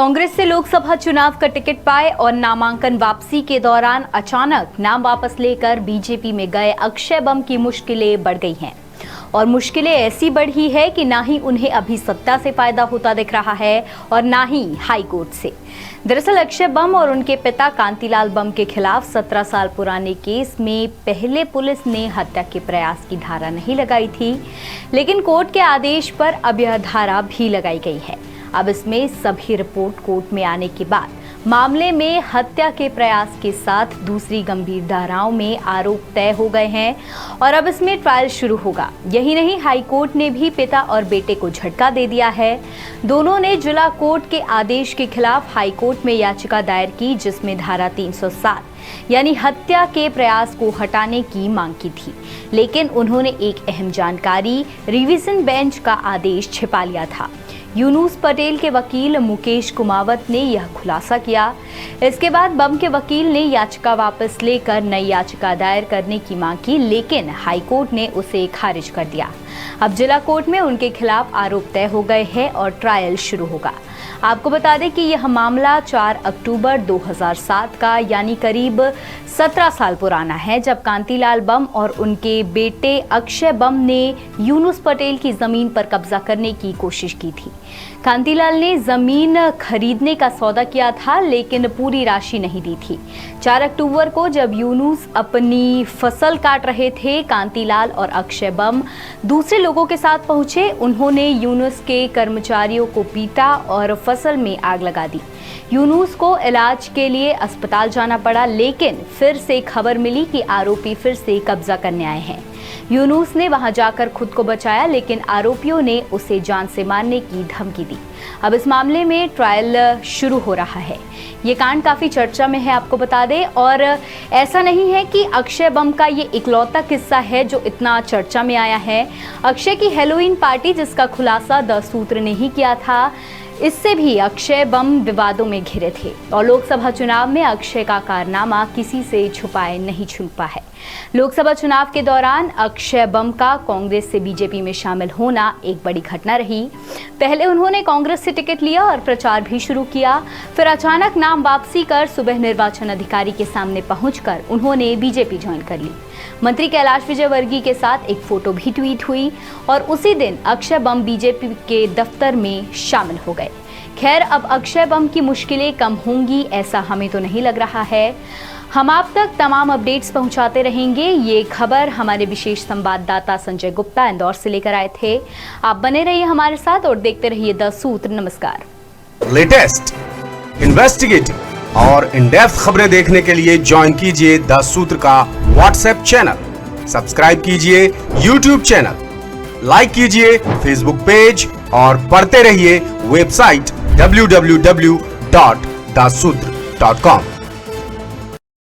कांग्रेस से लोकसभा चुनाव का टिकट पाए और नामांकन वापसी के दौरान अचानक नाम वापस लेकर बीजेपी में गए अक्षय बम की मुश्किलें बढ़ गई हैं और मुश्किलें ऐसी बढ़ी है कि ना ही उन्हें अभी सत्ता से फायदा होता दिख रहा है और ना ही हाई कोर्ट से। दरअसल अक्षय बम और उनके पिता कांतिलाल बम के खिलाफ 17 साल पुराने केस में पहले पुलिस ने हत्या के प्रयास की धारा नहीं लगाई थी, लेकिन कोर्ट के आदेश पर अब यह धारा भी लगाई गई है। अब इसमें सभी रिपोर्ट कोर्ट में आने के बाद मामले में हत्या के प्रयास के साथ दूसरी गंभीर धाराओं में आरोप तय हो गए हैं और अब इसमें ट्रायल शुरू होगा। यही नहीं, हाई कोर्ट ने भी पिता और बेटे को झटका दे दिया है। दोनों ने जिला कोर्ट के आदेश के खिलाफ हाई कोर्ट में याचिका दायर की, जिसमें धारा 307 यानी हत्या के प्रयास को हटाने की मांग की थी, लेकिन उन्होंने एक अहम जानकारी रिवीजन बेंच का आदेश छिपा लिया था। यूनुस पटेल के वकील मुकेश कुमावत ने यह खुलासा किया। इसके बाद बम के वकील ने याचिका वापस लेकर नई याचिका दायर करने की मांग की, लेकिन हाईकोर्ट ने उसे खारिज कर दिया। अब जिला कोर्ट में उनके खिलाफ आरोप तय हो गए हैं और ट्रायल शुरू होगा। आपको बता दें कि यह मामला 4 अक्टूबर 2007 का यानी करीब 17 साल पुराना है, जब कांतिलाल बम और उनके बेटे अक्षय बम ने यूनुस पटेल की जमीन पर कब्जा करने की कोशिश की थी। कांतिलाल ने जमीन खरीदने का सौदा किया था, लेकिन पूरी राशि नहीं दी थी। 4 अक्टूबर को जब यूनुस अपनी फसल काट रहे थे, कांतिलाल और अक्षय बम दूसरे लोगों के साथ पहुंचे। उन्होंने यूनुस के कर्मचारियों को पीटा और फसल में आग लगा दी। यूनुस को इलाज के लिए अस्पताल जाना पड़ा, लेकिन फिर से खबर मिली कि आरोपी फिर से कब्जा करने आए हैं। यूनुस ने वहां जाकर खुद को बचाया, लेकिन आरोपियों ने उसे जान से मारने की धमकी दी। अब इस मामले में ट्रायल शुरू हो रहा है। ये कांड काफी चर्चा में है, आपको बता दें, और ऐसा नहीं है कि अक्षय बम का ये इकलौता किस्सा है जो इतना चर्चा में आया है। अक्षय की हेलोइन पार्टी, जिसका खुलासा द सूत्र ने ही किया था, इससे भी अक्षय बम विवादों में घिरे थे और लोकसभा चुनाव में अक्षय का कारनामा किसी से छुपाए नहीं छुपा है। लोकसभा चुनाव के दौरान अक्षय बम का कांग्रेस से बीजेपी में शामिल होना एक बड़ी घटना रही। पहले उन्होंने कांग्रेस से टिकट लिया और प्रचार भी शुरू किया, फिर अचानक नाम वापसी कर सुबह निर्वाचन अधिकारी के सामने पहुंचकर उन्होंने बीजेपी ज्वाइन कर ली। मंत्री कैलाश विजयवर्गीय के साथ एक फोटो भी ट्वीट हुई और उसी दिन अक्षय बम बीजेपी के दफ्तर में शामिल हो गए। खैर, अब अक्षय बम की मुश्किलें कम होंगी ऐसा हमें तो नहीं लग रहा है। हम आप तक तमाम अपडेट्स पहुंचाते रहेंगे। ये खबर हमारे विशेष संवाददाता संजय गुप्ता इंदौर से लेकर आए थे। आप बने रहिए हमारे साथ और देखते रहिए द सूत्र। नमस्कार। लेटेस्ट, इन्वेस्टिगेटिव और इन डेप्थ खबरें देखने के लिए ज्वाइन कीजिए द सूत्र का व्हाट्सएप चैनल, सब्सक्राइब कीजिए यूट्यूब चैनल, लाइक कीजिए फेसबुक पेज और पढ़ते रहिए वेबसाइट www.dasudr.com।